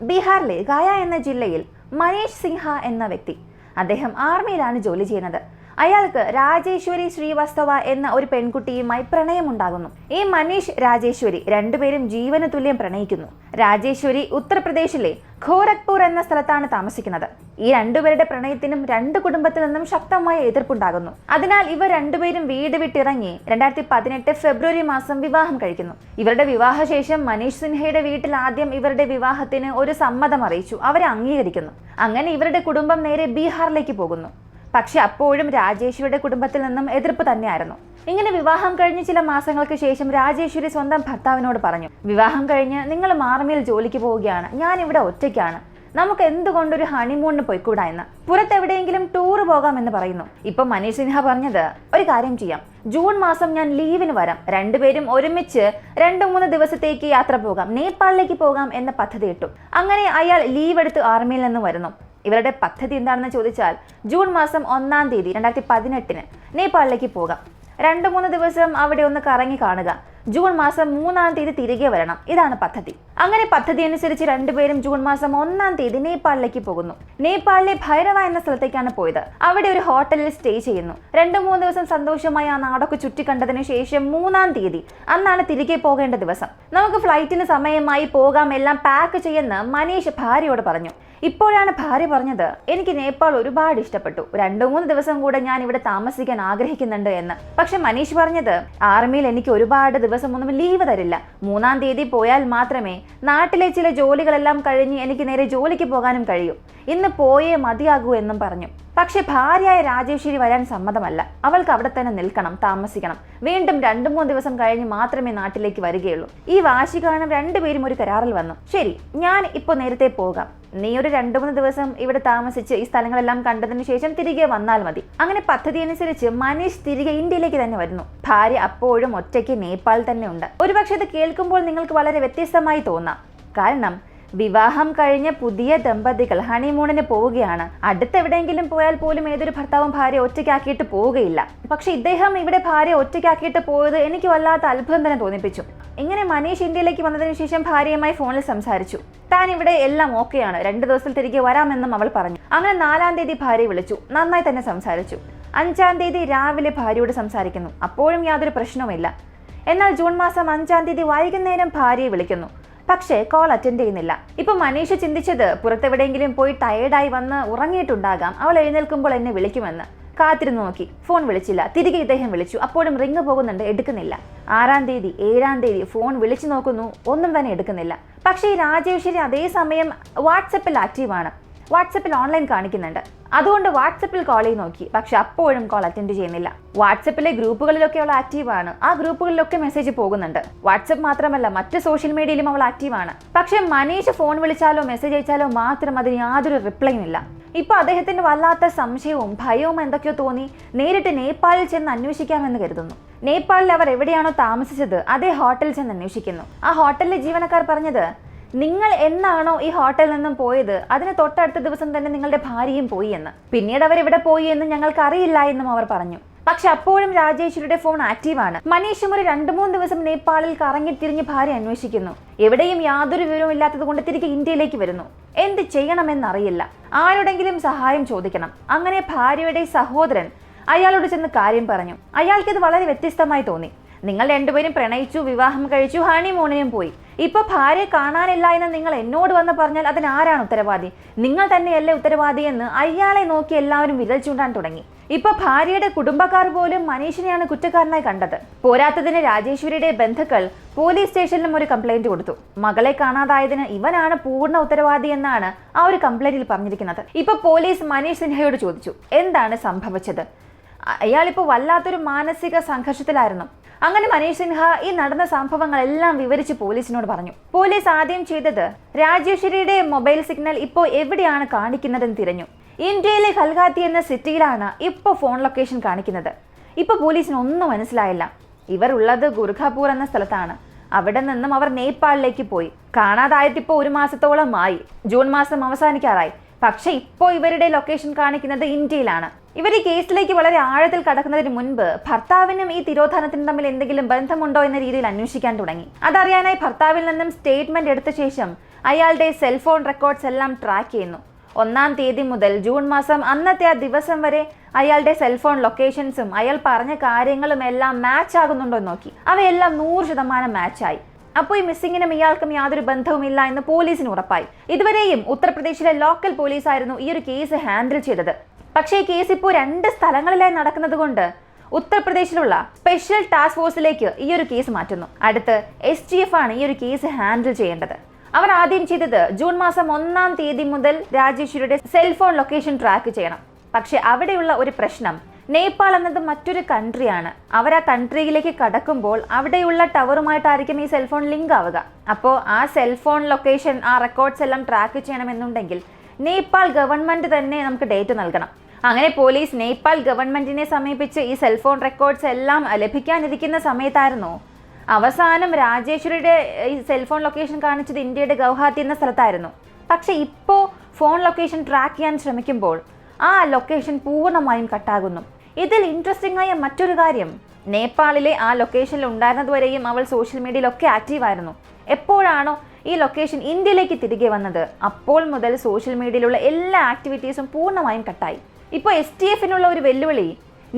ബീഹാറിലെ ഗയ എന്ന ജില്ലയിൽ മനീഷ് സിൻഹ എന്ന വ്യക്തി, അദ്ദേഹം ആർമിയിലാണ് ജോലി ചെയ്യുന്നത്. അയാൾക്ക് രാജേശ്വരി ശ്രീവാസ്തവ എന്ന ഒരു പെൺകുട്ടിയുമായി പ്രണയമുണ്ടാകുന്നു. ഈ മനീഷ് രാജേശ്വരി രണ്ടുപേരും ജീവന തുല്യം പ്രണയിക്കുന്നു. രാജേശ്വരി ഉത്തർപ്രദേശിലെ ഖോരഗ്പൂർ എന്ന സ്ഥലത്താണ് താമസിക്കുന്നത്. ഈ രണ്ടുപേരുടെ പ്രണയത്തിനും രണ്ട് കുടുംബത്തിൽ നിന്നും ശക്തമായ എതിർപ്പുണ്ടാകുന്നു. അതിനാൽ ഇവർ രണ്ടുപേരും വീട് വിട്ടിറങ്ങി 2018 ഫെബ്രുവരി മാസം വിവാഹം കഴിക്കുന്നു. ഇവരുടെ വിവാഹശേഷം മനീഷ് സിൻഹയുടെ വീട്ടിൽ ആദ്യം ഇവരുടെ വിവാഹത്തിന് ഒരു സമ്മതം അറിയിച്ചു. അവരെ അംഗീകരിക്കുന്നു. അങ്ങനെ ഇവരുടെ കുടുംബം നേരെ ബീഹാറിലേക്ക് പോകുന്നു. പക്ഷെ അപ്പോഴും രാജേശ്വരിയുടെ കുടുംബത്തിൽ നിന്നും എതിർപ്പ് തന്നെയായിരുന്നു. ഇങ്ങനെ വിവാഹം കഴിഞ്ഞ് ചില മാസങ്ങൾക്ക് ശേഷം രാജേശ്വരി സ്വന്തം ഭർത്താവിനോട് പറഞ്ഞു, വിവാഹം കഴിഞ്ഞ് നിങ്ങൾ ആർമിയിൽ ജോലിക്ക് പോവുകയാണ്, ഞാൻ ഇവിടെ ഒറ്റയ്ക്കാണ്, നമുക്ക് എന്തുകൊണ്ടൊരു ഹണിമൂണിന് പോയിക്കൂടാ എന്ന്. പുറത്തെവിടെയെങ്കിലും ടൂർ പോകാമെന്ന് പറയുന്നു. ഇപ്പൊ മനീഷ് സിൻഹ പറഞ്ഞത്, ഒരു കാര്യം ചെയ്യാം, ജൂൺ മാസം ഞാൻ ലീവിന് വരാം, രണ്ടുപേരും ഒരുമിച്ച് 2-3 ദിവസത്തേക്ക് യാത്ര പോകാം, നേപ്പാളിലേക്ക് പോകാം എന്ന പദ്ധതി ഇട്ടു. അങ്ങനെ അയാൾ ലീവ് എടുത്ത് ആർമിയിൽ നിന്ന് വരുന്നു. ഇവരുടെ പദ്ധതി എന്താണെന്ന് ചോദിച്ചാൽ, ജൂൺ മാസം 1-ാം തീയതി 2018 നേപ്പാളിലേക്ക് പോകാം, 2-3 ദിവസം അവിടെ ഒന്ന് കറങ്ങി കാണുക, ജൂൺ മാസം 3-ാം തീയതി തിരികെ വരണം. ഇതാണ് പദ്ധതി. അങ്ങനെ പദ്ധതി അനുസരിച്ച് രണ്ടുപേരും ജൂൺ മാസം 1-ാം തീയതി നേപ്പാളിലേക്ക് പോകുന്നു. നേപ്പാളിലെ ഭൈരവ എന്ന സ്ഥലത്തേക്കാണ് പോയത്. അവിടെ ഒരു ഹോട്ടലിൽ സ്റ്റേ ചെയ്യുന്നു. 2-3 ദിവസം സന്തോഷമായി ആ നാടൊക്കെ ചുറ്റിക്കണ്ടതിന് ശേഷം 3-ാം തീയതി, അന്നാണ് തിരികെ പോകേണ്ട ദിവസം. നമുക്ക് ഫ്ലൈറ്റിന് സമയമായി പോകാം, എല്ലാം പാക്ക് ചെയ്യുന്ന മനീഷ് ഭാര്യയോട് പറഞ്ഞു. ഇപ്പോഴാണ് ഭാര്യ പറഞ്ഞത്, എനിക്ക് നേപ്പാൾ ഒരുപാട് ഇഷ്ടപ്പെട്ടു, 2-3 ദിവസം കൂടെ ഞാൻ ഇവിടെ താമസിക്കാൻ ആഗ്രഹിക്കുന്നുണ്ട് എന്ന്. പക്ഷെ മനീഷ് പറഞ്ഞത്, ആർമിയിൽ എനിക്ക് ഒരുപാട് ദിവസമൊന്നും ലീവ് തരില്ല, 3-ാം തീയതി പോയാൽ മാത്രമേ നാട്ടിലെ ചില ജോലികളെല്ലാം കഴിഞ്ഞ് എനിക്ക് നേരെ ജോലിക്ക് പോകാനും കഴിയൂ, ഇന്ന് പോയേ മതിയാകൂ എന്നും പറഞ്ഞു. പക്ഷെ ഭാര്യയായ രാജേശ്വരി വരാൻ സമ്മതമല്ല. അവൾക്ക് അവിടെ തന്നെ നിൽക്കണം, താമസിക്കണം, വീണ്ടും 2-3 ദിവസം കഴിഞ്ഞ് മാത്രമേ നാട്ടിലേക്ക് വരികയുള്ളൂ. ഈ വാശി കാരണം രണ്ടുപേരും ഒരു കരാറിൽ വന്നു. ശരി, ഞാൻ ഇപ്പോൾ നേരത്തെ പോകാം, നീ ഒരു 2-3 ദിവസം ഇവിടെ താമസിച്ച് ഈ സ്ഥലങ്ങളെല്ലാം കണ്ടതിന് ശേഷം തിരികെ വന്നാൽ മതി. അങ്ങനെ പദ്ധതി അനുസരിച്ച് മനീഷ് തിരികെ ഇന്ത്യയിലേക്ക് തന്നെ വരുന്നു. ഭാര്യ അപ്പോഴും ഒറ്റയ്ക്ക് നേപ്പാൾ തന്നെ ഉണ്ട്. ഒരുപക്ഷെ ഇത് കേൾക്കുമ്പോൾ നിങ്ങൾക്ക് വളരെ വ്യത്യസ്തമായി തോന്നാം. കാരണം വിവാഹം കഴിഞ്ഞ പുതിയ ദമ്പതികൾ ഹണിമൂണിന് പോവുകയാണ്. അടുത്തെവിടെയെങ്കിലും പോയാൽ പോലും ഏതൊരു ഭർത്താവും ഭാര്യ ഒറ്റയ്ക്കാക്കിയിട്ട് പോവുകയില്ല. പക്ഷെ ഇദ്ദേഹം ഇവിടെ ഭാര്യ ഒറ്റയ്ക്കാക്കിയിട്ട് പോയത് എനിക്ക് വല്ലാത്ത അത്ഭുതം തന്നെ തോന്നിപ്പിച്ചു. ഇങ്ങനെ മനീഷ് ഇന്ത്യയിലേക്ക് വന്നതിന് ശേഷം ഭാര്യയുമായി ഫോണിൽ സംസാരിച്ചു. താൻ ഇവിടെ എല്ലാം ഓക്കെയാണ്, 2 ദിവസത്തിൽ തിരികെ വരാമെന്നും അവൾ പറഞ്ഞു. അങ്ങനെ 4-ാം തീയതി ഭാര്യ വിളിച്ചു. നന്നായി തന്നെ സംസാരിച്ചു. 5-ാം തീയതി രാവിലെ ഭാര്യയോട് സംസാരിക്കുന്നു. അപ്പോഴും യാതൊരു പ്രശ്നവുമില്ല. എന്നാൽ ജൂൺ മാസം 5-ാം തീയതി വൈകുന്നേരം ഭാര്യയെ വിളിക്കുന്നു. പക്ഷേ കോൾ അറ്റൻഡ് ചെയ്യുന്നില്ല. ഇപ്പൊ മനീഷ് ചിന്തിച്ചത്, പുറത്തെവിടെയെങ്കിലും പോയി ടയേർഡായി വന്ന് ഉറങ്ങിയിട്ടുണ്ടാകാം, അവൾ എഴുന്നേൽക്കുമ്പോൾ എന്നെ വിളിക്കുമെന്ന്. കാത്തിരുന്ന് നോക്കി, ഫോൺ വിളിച്ചില്ല. തിരികെ ഇദ്ദേഹം വിളിച്ചു. അപ്പോഴും റിങ് പോകുന്നുണ്ട്, എടുക്കുന്നില്ല. 6-ാം തീയതി 7-ാം തീയതി ഫോൺ വിളിച്ചു നോക്കുന്നു, ഒന്നും തന്നെ എടുക്കുന്നില്ല. പക്ഷേ ഈ രാജേശ്വരി അതേസമയം വാട്സപ്പിൽ ആക്റ്റീവാണ്. വാട്സപ്പിൽ ഓൺലൈൻ കാണിക്കുന്നുണ്ട്. അതുകൊണ്ട് വാട്സപ്പിൽ കോൾ ചെയ്ത് നോക്കി. പക്ഷെ അപ്പോഴും കോൾ അറ്റൻഡ് ചെയ്യുന്നില്ല. വാട്സപ്പിലെ ഗ്രൂപ്പുകളിലൊക്കെ അവൾ ആക്റ്റീവാണ്. ആ ഗ്രൂപ്പുകളിലൊക്കെ മെസ്സേജ് പോകുന്നുണ്ട്. വാട്സപ്പ് മാത്രമല്ല, മറ്റ് സോഷ്യൽ മീഡിയയിലും അവൾ ആക്റ്റീവാണ്. പക്ഷെ മനീഷ് ഫോൺ വിളിച്ചാലോ മെസ്സേജ് അയച്ചാലോ മാത്രം അതിന് യാതൊരു റിപ്ലൈയും ഇല്ല. ഇപ്പൊ അദ്ദേഹത്തിന് വല്ലാത്ത സംശയവും ഭയവും എന്തൊക്കെയോ തോന്നി. നേരിട്ട് നേപ്പാളിൽ ചെന്ന് അന്വേഷിക്കാമെന്ന് കരുതുന്നു. നേപ്പാളിൽ അവർ എവിടെയാണോ താമസിച്ചത് അതേ ഹോട്ടലിൽ ചെന്ന് അന്വേഷിക്കുന്നു. ആ ഹോട്ടലിലെ ജീവനക്കാർ പറഞ്ഞത്, നിങ്ങൾ എന്നാണോ ഈ ഹോട്ടലിൽ നിന്നും പോയത് അതിന് തൊട്ടടുത്ത ദിവസം തന്നെ നിങ്ങളുടെ ഭാര്യയും പോയി എന്ന്. പിന്നീട് അവരെവിടെ പോയി എന്ന് ഞങ്ങൾക്ക് അറിയില്ല എന്നും അവർ പറഞ്ഞു. പക്ഷെ അപ്പോഴും രാജേശ്വരിയുടെ ഫോൺ ആക്റ്റീവാണ്. മനീഷും ഒരു 2-3 ദിവസം നേപ്പാളിൽ കറങ്ങി തിരിഞ്ഞ് ഭാര്യ അന്വേഷിക്കുന്നു. എവിടെയും യാതൊരു വിവരവും ഇല്ലാത്തത് കൊണ്ട് തിരികെ ഇന്ത്യയിലേക്ക് വരുന്നു. എന്ത് ചെയ്യണമെന്നറിയില്ല. ആരോടെങ്കിലും സഹായം ചോദിക്കണം. അങ്ങനെ ഭാര്യയുടെ സഹോദരൻ അയാളോട് ചെന്ന് കാര്യം പറഞ്ഞു. അയാൾക്കിത് വളരെ വ്യത്യസ്തമായി തോന്നി. നിങ്ങൾ രണ്ടുപേരും പ്രണയിച്ചു, വിവാഹം കഴിച്ചു, ഹണിമൂണിനും പോയി. ഇപ്പൊ ഭാര്യയെ കാണാനില്ല എന്ന് നിങ്ങൾ എന്നോട് വന്ന് പറഞ്ഞാൽ അതിനാരാണ് ഉത്തരവാദി? നിങ്ങൾ തന്നെയല്ലേ ഉത്തരവാദി എന്ന് അയാളെ നോക്കി എല്ലാവരും വിരൽ ചൂണ്ടാൻ തുടങ്ങി. ഇപ്പൊ ഭാര്യയുടെ കുടുംബക്കാർ പോലും മനീഷിനെയാണ് കുറ്റക്കാരനായി കണ്ടത്. പോരാത്തതിന് രാജേശ്വരിയുടെ ബന്ധുക്കൾ പോലീസ് സ്റ്റേഷനിലും ഒരു കംപ്ലൈന്റ് കൊടുത്തു. മകളെ കാണാതായതിന് ഇവനാണ് പൂർണ്ണ ഉത്തരവാദി എന്നാണ് ആ ഒരു കംപ്ലൈന്റിൽ പറഞ്ഞിരിക്കുന്നത്. ഇപ്പൊ പോലീസ് മനീഷ് സിൻഹയോട് ചോദിച്ചു, എന്താണ് സംഭവിച്ചത്? അയാളിപ്പോ വല്ലാത്തൊരു മാനസിക സംഘർഷത്തിലായിരുന്നു. അങ്ങനെ മനീഷ് സിൻഹ ഈ നടന്ന സംഭവങ്ങളെല്ലാം വിവരിച്ച് പോലീസിനോട് പറഞ്ഞു. പോലീസ് ആദ്യം ചെയ്തത് രാജേശ്വരിയുടെ മൊബൈൽ സിഗ്നൽ ഇപ്പോൾ എവിടെയാണ് കാണിക്കുന്നതെന്ന് തിരഞ്ഞു. ഇന്ത്യയിലെ ഖൽഗാത്തി എന്ന സിറ്റിയിലാണ് ഇപ്പോൾ ഫോൺ ലൊക്കേഷൻ കാണിക്കുന്നത്. ഇപ്പോൾ പോലീസിന് ഒന്നും മനസ്സിലായില്ല. ഇവർ ഉള്ളത് ഗുർഖാപൂർ എന്ന സ്ഥലത്താണ്. അവിടെ നിന്നും അവർ നേപ്പാളിലേക്ക് പോയി. കാണാതായിട്ട് ഇപ്പോൾ 1 മാസത്തോളം ആയി. ജൂൺ മാസം അവസാനിക്കാറായി. പക്ഷെ ഇപ്പോൾ ഇവരുടെ ലൊക്കേഷൻ കാണിക്കുന്നത് ഇന്ത്യയിലാണ്. ഇവർ ഈ കേസിലേക്ക് വളരെ ആഴത്തിൽ കടക്കുന്നതിന് മുൻപ് ഭർത്താവിനും ഈ തിരോധാനത്തിനും തമ്മിൽ എന്തെങ്കിലും ബന്ധമുണ്ടോ എന്ന രീതിയിൽ അന്വേഷിക്കാൻ തുടങ്ങി. അതറിയാനായി ഭർത്താവിൽ നിന്നും സ്റ്റേറ്റ്മെന്റ് എടുത്ത ശേഷം അയാളുടെ സെൽഫോൺ റെക്കോർഡ്സ് എല്ലാം ട്രാക്ക് ചെയ്യുന്നു. 1-ാം തീയതി മുതൽ ജൂൺ മാസം അന്നത്തെ ആ ദിവസം വരെ അയാളുടെ സെൽഫോൺ ലൊക്കേഷൻസും അയാൾ പറഞ്ഞ കാര്യങ്ങളും എല്ലാം മാച്ച് ആകുന്നുണ്ടോ എന്ന് നോക്കി. അവയെല്ലാം 100% മാച്ചായി. അപ്പോൾ ഈ മിസ്സിങ്ങിനും ഇയാൾക്കും യാതൊരു ബന്ധവുമില്ല എന്ന് പോലീസിന് ഉറപ്പായി. ഇതുവരെയും ഉത്തർപ്രദേശിലെ ലോക്കൽ പോലീസായിരുന്നു ഈ ഒരു കേസ് ഹാൻഡിൽ ചെയ്തത്. പക്ഷേ ഈ കേസ് ഇപ്പോൾ 2 സ്ഥലങ്ങളിലായി നടക്കുന്നത് കൊണ്ട് ഉത്തർപ്രദേശിലുള്ള സ്പെഷ്യൽ ടാസ്ക് ഫോഴ്സിലേക്ക് ഈ ഒരു കേസ് മാറ്റുന്നു. അടുത്ത് STF ആണ് ഈ ഒരു കേസ് ഹാൻഡിൽ ചെയ്യേണ്ടത്. അവർ ആദ്യം ചെയ്തത് ജൂൺ മാസം 1-ാം തീയതി മുതൽ രാജേശ്വരിയുടെ സെൽഫോൺ ലൊക്കേഷൻ ട്രാക്ക് ചെയ്യണം. പക്ഷെ അവിടെയുള്ള ഒരു പ്രശ്നം, നേപ്പാൾ എന്നത് മറ്റൊരു കൺട്രിയാണ്. അവർ ആ കൺട്രിയിലേക്ക് കടക്കുമ്പോൾ അവിടെയുള്ള ടവറുമായിട്ടായിരിക്കും ഈ സെൽഫോൺ ലിങ്ക് ആവുക. അപ്പോൾ ആ സെൽഫോൺ ലൊക്കേഷൻ, ആ റെക്കോർഡ്സ് എല്ലാം ട്രാക്ക് ചെയ്യണമെന്നുണ്ടെങ്കിൽ നേപ്പാൾ ഗവൺമെന്റ് തന്നെ നമുക്ക് ഡേറ്റ് നൽകണം. അങ്ങനെ പോലീസ് നേപ്പാൾ ഗവൺമെന്റിനെ സമീപിച്ച് ഈ സെൽഫോൺ റെക്കോർഡ്സ് എല്ലാം ലഭിക്കാനിരിക്കുന്ന സമയത്തായിരുന്നു അവസാനം രാജേശ്വരിയുടെ ഈ സെൽഫോൺ ലൊക്കേഷൻ കാണിച്ചത് ഇന്ത്യയുടെ ഗൗഹാത്തി എന്ന സ്ഥലത്തായിരുന്നു. പക്ഷെ ഇപ്പോൾ ഫോൺ ലൊക്കേഷൻ ട്രാക്ക് ചെയ്യാൻ ശ്രമിക്കുമ്പോൾ ആ ലൊക്കേഷൻ പൂർണ്ണമായും കട്ടാകുന്നു. ഇതിൽ ഇൻട്രസ്റ്റിംഗ് ആയ മറ്റൊരു കാര്യം, നേപ്പാളിലെ ആ ലൊക്കേഷനിൽ ഉണ്ടായിരുന്നതുവരെയും അവൾ സോഷ്യൽ മീഡിയയിലൊക്കെ ആക്റ്റീവായിരുന്നു. എപ്പോഴാണോ ഈ ലൊക്കേഷൻ ഇന്ത്യയിലേക്ക് തിരികെ വന്നത് അപ്പോൾ മുതൽ സോഷ്യൽ മീഡിയയിലുള്ള എല്ലാ ആക്ടിവിറ്റീസും പൂർണ്ണമായും കട്ടായി. ഇപ്പോൾ STFനുള്ള ഒരു വെല്ലുവിളി,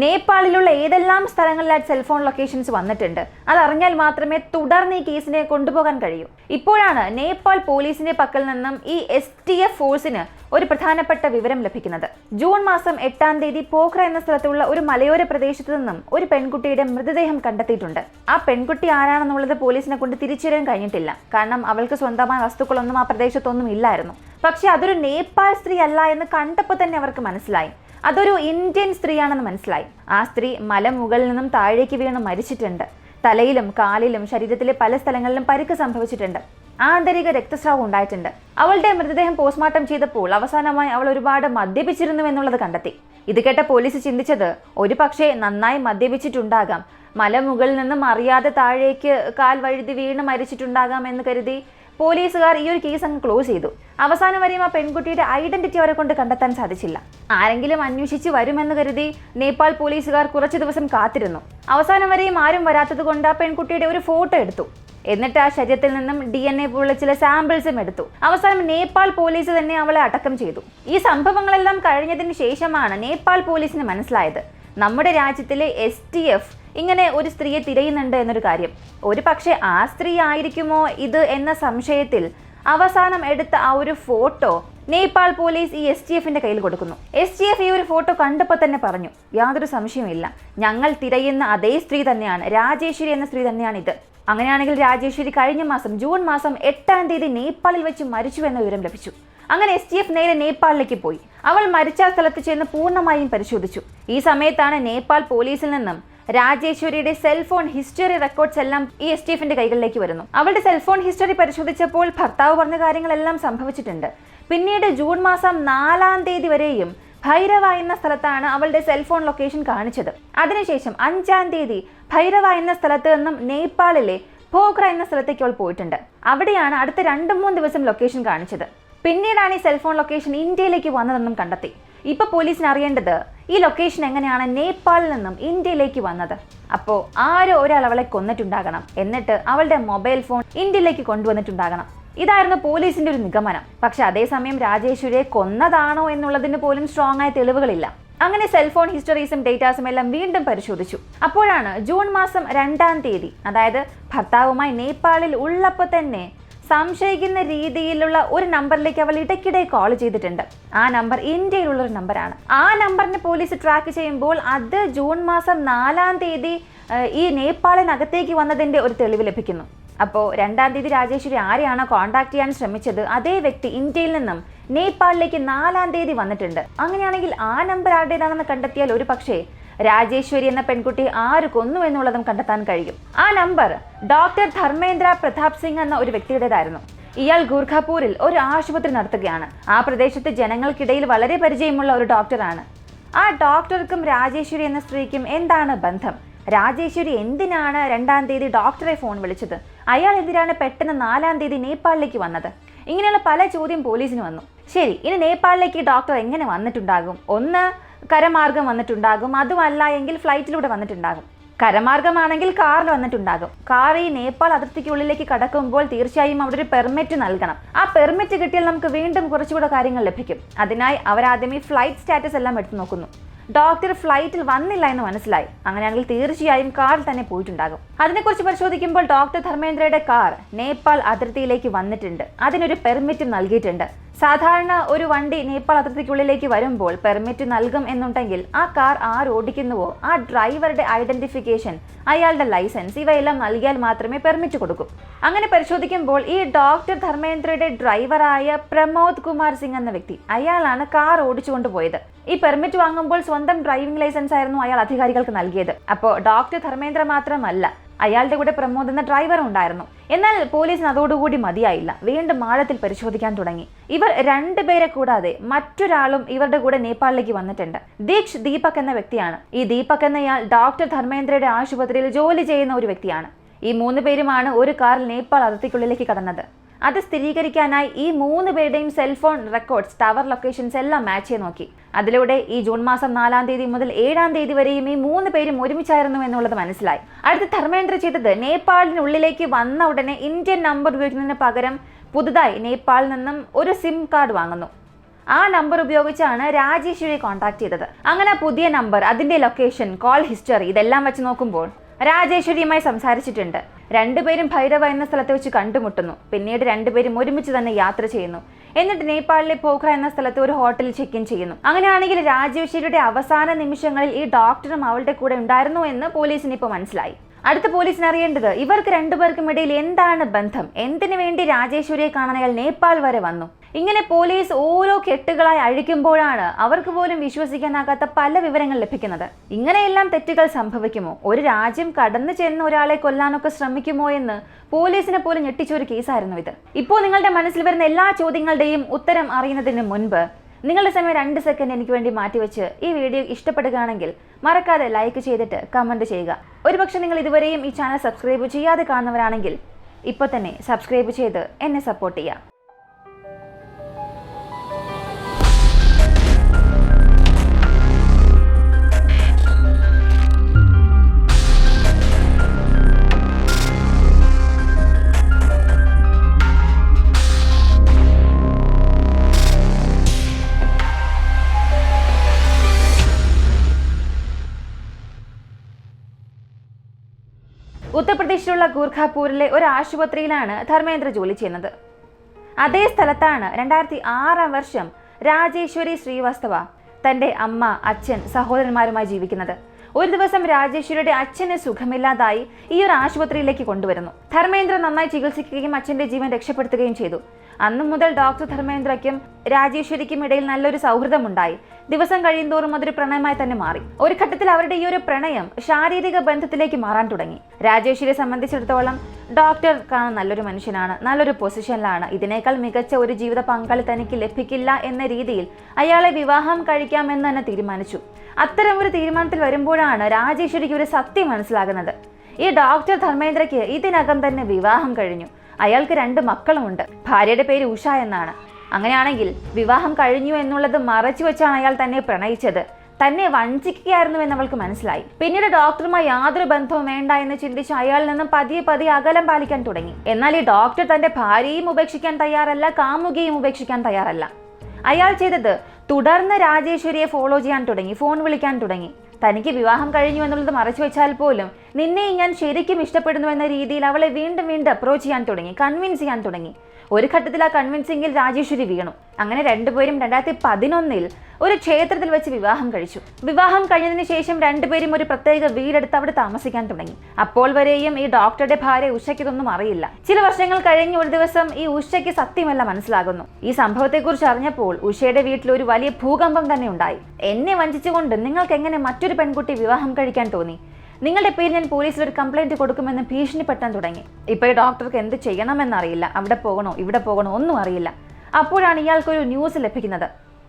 നേപ്പാളിലുള്ള ഏതെല്ലാം സ്ഥലങ്ങളിലായിട്ട് സെൽഫോൺ ലൊക്കേഷൻസ് വന്നിട്ടുണ്ട് അതറിഞ്ഞാൽ മാത്രമേ തുടർന്ന് ഈ കേസിനെ കൊണ്ടുപോകാൻ കഴിയൂ. ഇപ്പോഴാണ് നേപ്പാൾ പോലീസിന്റെ പക്കൽ നിന്നും ഈ STF ഫോഴ്സിന് ഒരു പ്രധാനപ്പെട്ട വിവരം ലഭിക്കുന്നത്. ജൂൺ മാസം 8-ാം തീയതി പോഖ്ര എന്ന സ്ഥലത്തുള്ള ഒരു മലയോര പ്രദേശത്ത് നിന്നും ഒരു പെൺകുട്ടിയുടെ മൃതദേഹം കണ്ടെത്തിയിട്ടുണ്ട്. ആ പെൺകുട്ടി ആരാണെന്നുള്ളത് പോലീസിനെ കൊണ്ട് തിരിച്ചറിയാൻ കഴിഞ്ഞിട്ടില്ല. കാരണം അവൾക്ക് സ്വന്തമായ വസ്തുക്കളൊന്നും ആ പ്രദേശത്തൊന്നും ഇല്ലായിരുന്നു. പക്ഷെ അതൊരു നേപ്പാൾ സ്ത്രീ അല്ല എന്ന് കണ്ടപ്പോൾ തന്നെ അവർക്ക് മനസ്സിലായി. അതൊരു ഇന്ത്യൻ സ്ത്രീയാണെന്ന് മനസ്സിലായി. ആ സ്ത്രീ മലമുകളിൽ നിന്നും താഴേക്ക് വീണ് മരിച്ചിട്ടുണ്ട്. തലയിലും കാലിലും ശരീരത്തിലെ പല സ്ഥലങ്ങളിലും പരിക്ക് സംഭവിച്ചിട്ടുണ്ട്. ആന്തരിക രക്തസ്രാവം ഉണ്ടായിട്ടുണ്ട്. അവളുടെ മൃതദേഹം പോസ്റ്റ്മോർട്ടം ചെയ്തപ്പോൾ അവസാനമായി അവൾ ഒരുപാട് മദ്യപിച്ചിരുന്നു എന്നുള്ളത് കണ്ടെത്തി. ഇത് കേട്ട പോലീസ് ചിന്തിച്ചത്, ഒരു പക്ഷേ നന്നായി മദ്യപിച്ചിട്ടുണ്ടാകാം, മലമുകളിൽ നിന്നും അറിയാതെ താഴേക്ക് കാൽ വഴുതി വീണ് മരിച്ചിട്ടുണ്ടാകാം എന്ന് കരുതി പോലീസുകാർ ഈ ഒരു കേസ് അങ്ങ് ക്ലോസ് ചെയ്തു. അവസാനം വരെയും ആ പെൺകുട്ടിയുടെ ഐഡന്റിറ്റി അവരെ കൊണ്ട് കണ്ടെത്താൻ സാധിച്ചില്ല. ആരെങ്കിലും അന്വേഷിച്ച് വരുമെന്ന് കരുതി നേപ്പാൾ പോലീസുകാർ കുറച്ചു ദിവസം കാത്തിരുന്നു. അവസാനം വരെയും ആരും വരാത്തത് കൊണ്ട് ആ പെൺകുട്ടിയുടെ ഒരു ഫോട്ടോ എടുത്തു. എന്നിട്ട് ആ ശരീരത്തിൽ നിന്നും DNA പോലുള്ള ചില സാമ്പിൾസും എടുത്തു. അവസാനം നേപ്പാൾ പോലീസ് തന്നെ അവളെ അടക്കം ചെയ്തു. ഈ സംഭവങ്ങളെല്ലാം കഴിഞ്ഞതിന് ശേഷമാണ് നേപ്പാൾ പോലീസിന് മനസ്സിലായത്, നമ്മുടെ രാജ്യത്തിലെ STF ഇങ്ങനെ ഒരു സ്ത്രീയെ തിരയുന്നുണ്ട് എന്നൊരു കാര്യം. ഒരു പക്ഷേ ആ സ്ത്രീ ആയിരിക്കുമോ ഇത് എന്ന സംശയത്തിൽ അവസാനം എടുത്ത ആ ഒരു ഫോട്ടോ നേപ്പാൾ പോലീസ് ഈ STFന്റെ കയ്യിൽ കൊടുക്കുന്നു. STF ഈ ഒരു ഫോട്ടോ കണ്ടപ്പോൾ തന്നെ പറഞ്ഞു, യാതൊരു സംശയവുമില്ല, ഞങ്ങൾ തിരയുന്ന അതേ സ്ത്രീ തന്നെയാണ്, രാജേശ്വരി എന്ന സ്ത്രീ തന്നെയാണ് ഇത്. അങ്ങനെയാണെങ്കിൽ രാജേശ്വരി കഴിഞ്ഞ മാസം ജൂൺ മാസം 8-ാം തീയതി നേപ്പാളിൽ വെച്ച് മരിച്ചു എന്ന വിവരം ലഭിച്ചു. അങ്ങനെ STF നേരെ നേപ്പാളിലേക്ക് പോയി. അവൾ മരിച്ച സ്ഥലത്ത് ചെന്ന് പൂർണ്ണമായും പരിശോധിച്ചു. ഈ സമയത്താണ് നേപ്പാൾ പോലീസിൽ നിന്നും രാജേശ്വരിയുടെ സെൽഫോൺ ഹിസ്റ്ററി റെക്കോർഡ്സ് എല്ലാം ഈ STFന്റെ കൈകളിലേക്ക് വരുന്നു. അവളുടെ സെൽഫോൺ ഹിസ്റ്ററി പരിശോധിച്ചപ്പോൾ ഭർത്താവ് പറഞ്ഞ കാര്യങ്ങളെല്ലാം സംഭവിച്ചിട്ടുണ്ട്. പിന്നീട് ജൂൺ മാസം 4-ാം തീയതി വരെയും ഭൈരവ എന്ന സ്ഥലത്താണ് അവളുടെ സെൽഫോൺ ലൊക്കേഷൻ കാണിച്ചത്. അതിനുശേഷം 5-ാം തീയതി ഭൈരവ എന്ന സ്ഥലത്ത് നിന്നും നേപ്പാളിലെ പോഖ്ര എന്ന സ്ഥലത്തേക്ക് അവൾ പോയിട്ടുണ്ട്. അവിടെയാണ് അടുത്ത 2-3 ദിവസം ലൊക്കേഷൻ കാണിച്ചത്. പിന്നീടാണ് ഈ സെൽഫോൺ ലൊക്കേഷൻ ഇന്ത്യയിലേക്ക് വന്നതെന്നും കണ്ടെത്തി. ഇപ്പൊ പോലീസിന് അറിയേണ്ടത് ഈ ലൊക്കേഷൻ എങ്ങനെയാണ് നേപ്പാളിൽ നിന്നും ഇന്ത്യയിലേക്ക് വന്നത്. അപ്പോൾ ആരോ ഒരാൾ അവളെ കൊന്നിട്ടുണ്ടാകണം, എന്നിട്ട് അവളുടെ മൊബൈൽ ഫോൺ ഇന്ത്യയിലേക്ക് കൊണ്ടുവന്നിട്ടുണ്ടാകണം. ഇതായിരുന്നു പോലീസിന്റെ ഒരു നിഗമനം. പക്ഷെ അതേസമയം രാജേശ്വരിയെ കൊന്നതാണോ എന്നുള്ളതിന് പോലും സ്ട്രോങ് ആയ തെളിവുകളില്ല. അങ്ങനെ സെൽഫോൺ ഹിസ്റ്ററീസും ഡേറ്റാസും എല്ലാം വീണ്ടും പരിശോധിച്ചു. അപ്പോഴാണ് ജൂൺ മാസം 2-ാം തീയതി, അതായത് ഭർത്താവുമായി നേപ്പാളിൽ ഉള്ളപ്പോൾ തന്നെ സംശയിക്കുന്ന രീതിയിലുള്ള ഒരു നമ്പറിലേക്ക് അവൾ ഇടയ്ക്കിടെ കോൾ ചെയ്തിട്ടുണ്ട്. ആ നമ്പർ ഇന്ത്യയിലുള്ള ഒരു നമ്പറാണ്. ആ നമ്പറിനെ പോലീസ് ട്രാക്ക് ചെയ്യുമ്പോൾ അത് ജൂൺ മാസം 4-ാം തീയതി ഈ നേപ്പാളിനകത്തേക്ക് വന്നതിന്റെ ഒരു തെളിവ് ലഭിക്കുന്നു. അപ്പോൾ 2-ാം തീയതി രാജേശ്വരി ആരെയാണോ കോൺടാക്ട് ചെയ്യാൻ ശ്രമിച്ചത് അതേ വ്യക്തി ഇന്ത്യയിൽ നിന്നും നേപ്പാളിലേക്ക് 4-ാം തീയതി വന്നിട്ടുണ്ട്. അങ്ങനെയാണെങ്കിൽ ആ നമ്പർ ആരുടേതാണെന്ന് കണ്ടെത്തിയാൽ ഒരു പക്ഷേ രാജേശ്വരി എന്ന പെൺകുട്ടി ആര് കൊന്നു എന്നുള്ളതും കണ്ടെത്താൻ കഴിയും. ആ നമ്പർ ഡോക്ടർ ധർമ്മേന്ദ്ര പ്രതാപ് സിംഗ് എന്ന ഒരു വ്യക്തിയുടേതായിരുന്നു. ഇയാൾ ഗൂർഖാപൂരിൽ ഒരു ആശുപത്രി നടത്തുകയാണ്. ആ പ്രദേശത്ത് ജനങ്ങൾക്കിടയിൽ വളരെ പരിചയമുള്ള ഒരു ഡോക്ടറാണ്. ആ ഡോക്ടർക്കും രാജേശ്വരി എന്ന സ്ത്രീക്കും എന്താണ് ബന്ധം? രാജേശ്വരി എന്തിനാണ് 2-ാം തീയതി ഡോക്ടറെ ഫോൺ വിളിച്ചത്? അയാൾ എന്തിനാണ് പെട്ടെന്ന് 4-ാം തീയതി നേപ്പാളിലേക്ക് വന്നത്? ഇങ്ങനെയുള്ള പല ചോദ്യം പോലീസിന് വന്നു. ശരി, ഇനി നേപ്പാളിലേക്ക് ഡോക്ടർ എങ്ങനെ വന്നിട്ടുണ്ടാകും? ഒന്ന് കരമാർഗം വന്നിട്ടുണ്ടാകും, അതുമല്ല എങ്കിൽ ഫ്ലൈറ്റിലൂടെ വന്നിട്ടുണ്ടാകും. കരമാർഗമാണെങ്കിൽ കാറിൽ വന്നിട്ടുണ്ടാകും. കാർ ഈ നേപ്പാൾ അതിർത്തിക്കുള്ളിലേക്ക് കടക്കുമ്പോൾ തീർച്ചയായും അവിടെ ഒരു പെർമിറ്റ് നൽകണം. ആ പെർമിറ്റ് കിട്ടിയാൽ നമുക്ക് വീണ്ടും കുറച്ചുകൂടെ കാര്യങ്ങൾ ലഭിക്കും. അതിനായി അവരാദ്യം ഈ ഫ്ലൈറ്റ് സ്റ്റാറ്റസ് എല്ലാം എടുത്തു നോക്കുന്നു. ഡോക്ടർ ഫ്ലൈറ്റിൽ വന്നില്ല എന്ന് മനസ്സിലായി. അങ്ങനെയാണെങ്കിൽ തീർച്ചയായും കാറിൽ തന്നെ പോയിട്ടുണ്ടാകും. അതിനെക്കുറിച്ച് പരിശോധിക്കുമ്പോൾ ഡോക്ടർ ധർമ്മേന്ദ്രയുടെ കാർ നേപ്പാൾ അതിർത്തിയിലേക്ക് വന്നിട്ടുണ്ട്. അതിനൊരു പെർമിറ്റ് നൽകിയിട്ടുണ്ട്. സാധാരണ ഒരു വണ്ടി നേപ്പാൾ അതിർത്തിക്കുള്ളിലേക്ക് വരുമ്പോൾ പെർമിറ്റ് നൽകും എന്നുണ്ടെങ്കിൽ ആ കാർ ആരോടിക്കുന്നുവോ ആ ഡ്രൈവറുടെ ഐഡന്റിഫിക്കേഷൻ, അയാളുടെ ലൈസൻസ് ഇവയെല്ലാം നൽകിയാൽ മാത്രമേ പെർമിറ്റ് കൊടുക്കൂ. അങ്ങനെ പരിശോധിക്കുമ്പോൾ ഈ ഡോക്ടർ ധർമ്മേന്ദ്രയുടെ ഡ്രൈവറായ പ്രമോദ് കുമാർ സിംഗ് എന്ന വ്യക്തി, അയാളാണ് കാർ ഓടിച്ചുകൊണ്ട് പോയത്. ഈ പെർമിറ്റ് വാങ്ങുമ്പോൾ സ്വന്തം ഡ്രൈവിംഗ് ലൈസൻസ് ആയിരുന്നു അയാൾ അധികാരികൾക്ക് നൽകിയത്. അപ്പോൾ ഡോക്ടർ ധർമ്മേന്ദ്ര മാത്രമല്ല, അയാളുടെ കൂടെ പ്രമോദ് എന്ന ഡ്രൈവർ ഉണ്ടായിരുന്നു. എന്നാൽ പോലീസിന് അതോടുകൂടി മതിയായില്ല. വീണ്ടും ആഴത്തിൽ പരിശോധിക്കാൻ തുടങ്ങി. ഇവർ രണ്ടുപേരെ കൂടാതെ മറ്റൊരാളും ഇവരുടെ കൂടെ നേപ്പാളിലേക്ക് വന്നിട്ടുണ്ട്. ദീപക് എന്ന വ്യക്തിയാണ്. ഈ ദീപക് എന്നയാൾ ഡോക്ടർ ധർമ്മേന്ദ്രയുടെ ആശുപത്രിയിൽ ജോലി ചെയ്യുന്ന ഒരു വ്യക്തിയാണ്. ഈ 3 പേരുമാണ് ഒരു കാറിൽ നേപ്പാൾ അതിർത്തിക്കുള്ളിലേക്ക് കടന്നത്. അത് സ്ഥിരീകരിക്കാനായി ഈ 3 പേരുടെയും സെൽഫോൺ റെക്കോർഡ്സ്, ടവർ ലൊക്കേഷൻസ് എല്ലാം മാച്ച് ചെയ്ത് നോക്കി. അതിലൂടെ ഈ ജൂൺ മാസം 4-ാം തീയതി മുതൽ 7-ാം തീയതി വരെയും ഈ 3 പേരും ഒരുമിച്ചായിരുന്നു എന്നുള്ളത് മനസ്സിലായി. അടുത്ത ധർമ്മേന്ദ്ര ചെയ്തത് നേപ്പാളിനുള്ളിലേക്ക് വന്ന ഉടനെ ഇന്ത്യൻ നമ്പർ ഉപയോഗിക്കുന്നതിന് പകരം പുതുതായി നേപ്പാളിൽ നിന്നും ഒരു സിം കാർഡ് വാങ്ങുന്നു. ആ നമ്പർ ഉപയോഗിച്ചാണ് രാജേശ്വരിയെ കോൺടാക്ട് ചെയ്തത്. അങ്ങനെ പുതിയ നമ്പർ, അതിന്റെ ലൊക്കേഷൻ, കോൾ ഹിസ്റ്ററി ഇതെല്ലാം വെച്ച് നോക്കുമ്പോൾ രാജേശ്വരിയുമായി സംസാരിച്ചിട്ടുണ്ട്. രണ്ടുപേരും ഭൈരവ എന്ന സ്ഥലത്ത് വെച്ച് കണ്ടുമുട്ടുന്നു. പിന്നീട് രണ്ടുപേരും ഒരുമിച്ച് തന്നെ യാത്ര ചെയ്യുന്നു. എന്നിട്ട് നേപ്പാളിലെ പോഖ്ര എന്ന സ്ഥലത്ത് ഒരു ഹോട്ടലിൽ ചെക്ക് ഇൻ ചെയ്യുന്നു. അങ്ങനെയാണെങ്കിൽ രാജേശ്വരിയുടെ അവസാന നിമിഷങ്ങളിൽ ഈ ഡോക്ടറും അവളുടെ കൂടെ ഉണ്ടായിരുന്നു എന്ന് പോലീസിന് ഇപ്പോൾ മനസ്സിലായി. അടുത്ത പോലീസിന് അറിയേണ്ടത് ഇവർക്ക് രണ്ടുപേർക്കും ഇടയിൽ എന്താണ് ബന്ധം, എന്തിനു വേണ്ടി രാജേശ്വരിയെ കാണാൻ അയാൾ നേപ്പാൾ വരെ വന്നു. ഇങ്ങനെ പോലീസ് ഓരോ കെട്ടുകളായി അഴിക്കുമ്പോഴാണ് അവർക്ക് പോലും വിശ്വസിക്കാനാകാത്ത പല വിവരങ്ങൾ ലഭിക്കുന്നത്. ഇങ്ങനെയെല്ലാം തെറ്റുകൾ സംഭവിക്കുമോ? ഒരു രാജ്യം കടന്നു ചെന്ന് ഒരാളെ കൊല്ലാനൊക്കെ ശ്രമിക്കുമോ എന്ന് പോലീസിനെ പോലും ഞെട്ടിച്ചൊരു കേസായിരുന്നു ഇത്. ഇപ്പോൾ നിങ്ങളുടെ മനസ്സിൽ വരുന്ന എല്ലാ ചോദ്യങ്ങളുടെയും ഉത്തരം അറിയുന്നതിന് മുൻപ് നിങ്ങളുടെ സമയം 2 സെക്കൻഡ് എനിക്ക് വേണ്ടി മാറ്റിവെച്ച് ഈ വീഡിയോ ഇഷ്ടപ്പെടുകയാണെങ്കിൽ മറക്കാതെ ലൈക്ക് ചെയ്തിട്ട് കമൻറ്റ് ചെയ്യുക. ഒരുപക്ഷെ നിങ്ങൾ ഇതുവരെയും ഈ ചാനൽ സബ്സ്ക്രൈബ് ചെയ്യാതെ കാണുന്നവരാണെങ്കിൽ ഇപ്പോൾ തന്നെ സബ്സ്ക്രൈബ് ചെയ്ത് എന്നെ സപ്പോർട്ട് ചെയ്യാം. ഉത്തർപ്രദേശിലുള്ള ഗൂർഖാപൂരിലെ ഒരു ആശുപത്രിയിലാണ് ധർമ്മേന്ദ്ര ജോലി ചെയ്യുന്നത്. അതേ സ്ഥലത്താണ് 2006 വർഷം രാജേശ്വരി ശ്രീവാസ്തവ തൻ്റെ അമ്മ, അച്ഛൻ, സഹോദരന്മാരുമായി ജീവിക്കുന്നത്. ഒരു ദിവസം രാജേശ്വരിയുടെ അച്ഛന് സുഖമില്ലാതായി ഈ ഒരു ആശുപത്രിയിലേക്ക് കൊണ്ടുവരുന്നു. ധർമ്മേന്ദ്ര നന്നായി ചികിത്സിക്കുകയും അച്ഛൻ്റെ ജീവൻ രക്ഷപ്പെടുത്തുകയും ചെയ്തു. അന്നു മുതൽ ഡോക്ടർ ധർമ്മേന്ദ്രയ്ക്കും രാജേശ്വരിക്കും ഇടയിൽ നല്ലൊരു സൗഹൃദമുണ്ടായി. ദിവസം കഴിയുന്തോറും അതൊരു പ്രണയമായി തന്നെ മാറി. ഒരു ഘട്ടത്തിൽ അവരുടെ ഈ ഒരു പ്രണയം ശാരീരിക ബന്ധത്തിലേക്ക് മാറാൻ തുടങ്ങി. രാജേശ്വരിയെ സംബന്ധിച്ചിടത്തോളം ഡോക്ടർ കാണാൻ നല്ലൊരു മനുഷ്യനാണ്, നല്ലൊരു പൊസിഷനിലാണ്, ഇതിനേക്കാൾ മികച്ച ഒരു ജീവിത പങ്കാളി തനിക്ക് ലഭിക്കില്ല എന്ന രീതിയിൽ അയാളെ വിവാഹം കഴിക്കാമെന്ന് തന്നെ തീരുമാനിച്ചു. അത്തരം ഒരു തീരുമാനത്തിൽ വരുമ്പോഴാണ് രാജേശ്വരിക്ക് ഒരു സത്യം മനസ്സിലാകുന്നത്. ഈ ഡോക്ടർ ധർമ്മേന്ദ്രയ്ക്ക് ഇതിനകം തന്നെ വിവാഹം കഴിഞ്ഞു. അയാൾക്ക് 2 മക്കളുമുണ്ട്. ഭാര്യയുടെ പേര് ഉഷ എന്നാണ്. അങ്ങനെയാണെങ്കിൽ വിവാഹം കഴിഞ്ഞു എന്നുള്ളത് മറച്ചു വെച്ചാണ് അയാൾ തന്നെ പ്രണയിച്ചത്. തന്നെ വഞ്ചിക്കുകയായിരുന്നു എന്ന് അവൾക്ക് മനസ്സിലായി. പിന്നീട് ഡോക്ടറുമായി യാതൊരു ബന്ധവും വേണ്ട എന്ന് ചിന്തിച്ച് അയാളിൽ നിന്നും പതിയെ അകലം പാലിക്കാൻ തുടങ്ങി. എന്നാൽ ഈ ഡോക്ടർ തന്റെ ഭാര്യയും ഉപേക്ഷിക്കാൻ തയ്യാറല്ല, കാമുകിയും ഉപേക്ഷിക്കാൻ തയ്യാറല്ല. അയാൾ ചെയ്തത് തുടർന്ന് രാജേശ്വരിയെ ഫോളോ ചെയ്യാൻ തുടങ്ങി, ഫോൺ വിളിക്കാൻ തുടങ്ങി. തനിക്ക് വിവാഹം കഴിഞ്ഞു എന്നുള്ളത് മറച്ചു വെച്ചാൽ പോലും നിന്നെ ഞാൻ ശരിക്കും ഇഷ്ടപ്പെടുന്നു എന്ന രീതിയിൽ അവളെ വീണ്ടും അപ്രോച്ച് ചെയ്യാൻ തുടങ്ങി, കൺവിൻസ് ചെയ്യാൻ തുടങ്ങി. ഒരു ഘട്ടത്തിൽ ആ കൺവിൻസിംഗിൽ രാജേശ്വരി വീണു. അങ്ങനെ രണ്ടുപേരും 2011 ഒരു ക്ഷേത്രത്തിൽ വെച്ച് വിവാഹം കഴിച്ചു. വിവാഹം കഴിഞ്ഞതിന് ശേഷം രണ്ടുപേരും ഒരു പ്രത്യേക വീടെടുത്ത് അവിടെ താമസിക്കാൻ തുടങ്ങി. അപ്പോൾ വരെയും ഈ ഡോക്ടറുടെ ഭാര്യ ഉഷയ്ക്ക് ഇതൊന്നും അറിയില്ല. ചില വർഷങ്ങൾ കഴിഞ്ഞ് ഒരു ദിവസം ഈ ഉഷയ്ക്ക് സത്യമെല്ലാം മനസ്സിലാകുന്നു. ഈ സംഭവത്തെക്കുറിച്ച് അറിഞ്ഞപ്പോൾ ഉഷയുടെ വീട്ടിൽ ഒരു വലിയ ഭൂകമ്പം തന്നെ ഉണ്ടായി. എന്നെ വഞ്ചിച്ചുകൊണ്ട് നിങ്ങൾക്ക് എങ്ങനെ മറ്റൊരു പെൺകുട്ടി വിവാഹം കഴിക്കാൻ തോന്നി? നിങ്ങളുടെ പേര് ഞാൻ പോലീസിൽ ഒരു കംപ്ലൈന്റ് കൊടുക്കുമെന്ന് ഭീഷണിപ്പെടുത്താൻ തുടങ്ങി. ഇപ്പോൾ ഈ ഡോക്ടർക്ക് എന്ത് ചെയ്യണമെന്നറിയില്ല. അവിടെ പോകണോ ഇവിടെ പോകണോ ഒന്നും അറിയില്ല. അപ്പോഴാണ് ഇയാൾക്കൊരു ന്യൂസ് ലഭിക്കുന്നത്.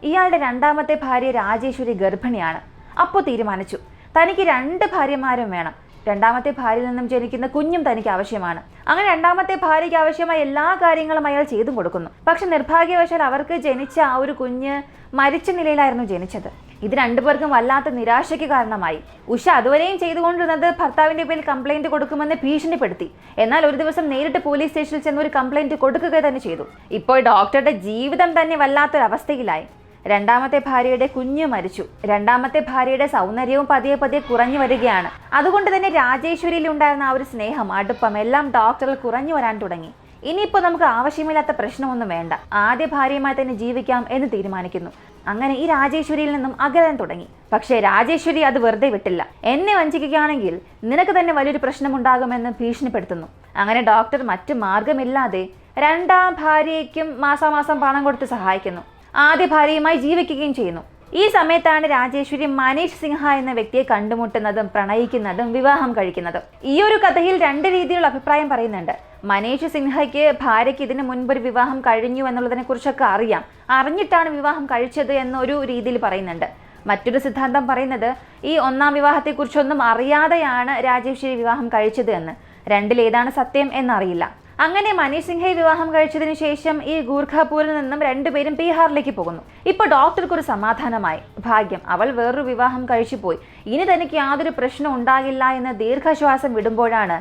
ഇയാളുടെ 2ാമത്തെ ഭാര്യ രാജേശ്വരി ഗർഭിണിയാണ്. അപ്പോൾ തീരുമാനിച്ചു തനിക്ക് 2 ഭാര്യമാരും വേണം. 2ാമത്തെ ഭാര്യയിൽ നിന്നും ജനിക്കുന്ന കുഞ്ഞും തനിക്ക് ആവശ്യമാണ്. അങ്ങനെ 2ാമത്തെ ഭാര്യയ്ക്ക് ആവശ്യമായ എല്ലാ കാര്യങ്ങളും അയാൾ ചെയ്തു കൊടുക്കുന്നു. പക്ഷെ നിർഭാഗ്യവശാൽ അവർക്ക് ജനിച്ച ആ ഒരു കുഞ്ഞ് മരിച്ച നിലയിലായിരുന്നു ജനിച്ചത്. ഇത് രണ്ടുപേർക്കും വല്ലാത്ത നിരാശയ്ക്ക് കാരണമായി. ഉഷ അതുവരെയും ചെയ്തുകൊണ്ടിരുന്നത് ഭർത്താവിന്റെ പേരിൽ കംപ്ലൈന്റ് കൊടുക്കുമെന്ന് ഭീഷണിപ്പെടുത്തി. എന്നാൽ ഒരു ദിവസം നേരിട്ട് പോലീസ് സ്റ്റേഷനിൽ ചെന്ന് ഒരു കംപ്ലൈന്റ് കൊടുക്കുക തന്നെ ചെയ്തു. ഇപ്പോൾ ഡോക്ടറുടെ ജീവിതം തന്നെ വല്ലാത്തൊരവസ്ഥയിലായി. രണ്ടാമത്തെ ഭാര്യയുടെ കുഞ്ഞ് മരിച്ചു. രണ്ടാമത്തെ ഭാര്യയുടെ സൗന്ദര്യവും പതിയെ പതിയെ കുറഞ്ഞു വരികയാണ്. അതുകൊണ്ട് തന്നെ രാജേശ്വരിയിൽ ഉണ്ടായിരുന്ന ആ ഒരു സ്നേഹം, അടുപ്പം എല്ലാം ഡോക്ടറിൽ കുറഞ്ഞു വരാൻ തുടങ്ങി. ഇനിയിപ്പോൾ നമുക്ക് ആവശ്യമില്ലാത്ത പ്രശ്നമൊന്നും വേണ്ട, ആദ്യ ഭാര്യയുമായി തന്നെ ജീവിക്കാം എന്ന് തീരുമാനിക്കുന്നു. അങ്ങനെ ഈ രാജേശ്വരിയിൽ നിന്നും അകലാൻ തുടങ്ങി. പക്ഷേ രാജേശ്വരി അത് വെറുതെ വിട്ടില്ല. എന്നെ വഞ്ചിക്കുകയാണെങ്കിൽ നിനക്ക് തന്നെ വലിയൊരു പ്രശ്നമുണ്ടാകുമെന്ന് ഭീഷണിപ്പെടുത്തുന്നു. അങ്ങനെ ഡോക്ടർ മറ്റു മാർഗമില്ലാതെ രണ്ടാം ഭാര്യയ്ക്കും മാസാമാസം പണം കൊടുത്ത് സഹായിക്കുന്നു. ആദ്യ ഭാര്യയുമായി ജീവിക്കുകയും ചെയ്യുന്നു. ഈ സമയത്താണ് രാജേശ്വരി മനീഷ് സിൻഹ എന്ന വ്യക്തിയെ കണ്ടുമുട്ടുന്നതും പ്രണയിക്കുന്നതും വിവാഹം കഴിക്കുന്നതും. ഈ ഒരു കഥയിൽ രണ്ട് രീതിയിലുള്ള അഭിപ്രായം പറയുന്നുണ്ട്. മനീഷ് സിൻഹയ്ക്ക് ഭാര്യയ്ക്ക് ഇതിനു മുൻപൊരു വിവാഹം കഴിഞ്ഞു എന്നുള്ളതിനെ കുറിച്ചൊക്കെ അറിയാം, അറിഞ്ഞിട്ടാണ് വിവാഹം കഴിച്ചത് എന്നൊരു രീതിയിൽ പറയുന്നുണ്ട്. മറ്റൊരു സിദ്ധാന്തം പറയുന്നത് ഈ ഒന്നാം വിവാഹത്തെക്കുറിച്ചൊന്നും അറിയാതെയാണ് രാജേശ്വരി വിവാഹം കഴിച്ചത് എന്ന്. രണ്ടിലേതാണ് സത്യം എന്നറിയില്ല. അങ്ങനെ മനീഷ് സിൻഹയെ വിവാഹം കഴിച്ചതിന് ശേഷം ഈ ഗൂർഖാപൂരിൽ നിന്നും രണ്ടുപേരും ബീഹാറിലേക്ക് പോകുന്നു. ഇപ്പോൾ ഡോക്ടർക്ക് ഒരു സമാധാനമായി. ഭാഗ്യം, അവൾ വേറൊരു വിവാഹം കഴിച്ചു പോയി, ഇനി തനിക്ക് യാതൊരു പ്രശ്നം ഉണ്ടാകില്ല എന്ന് ദീർഘശ്വാസം വിടുമ്പോഴാണ്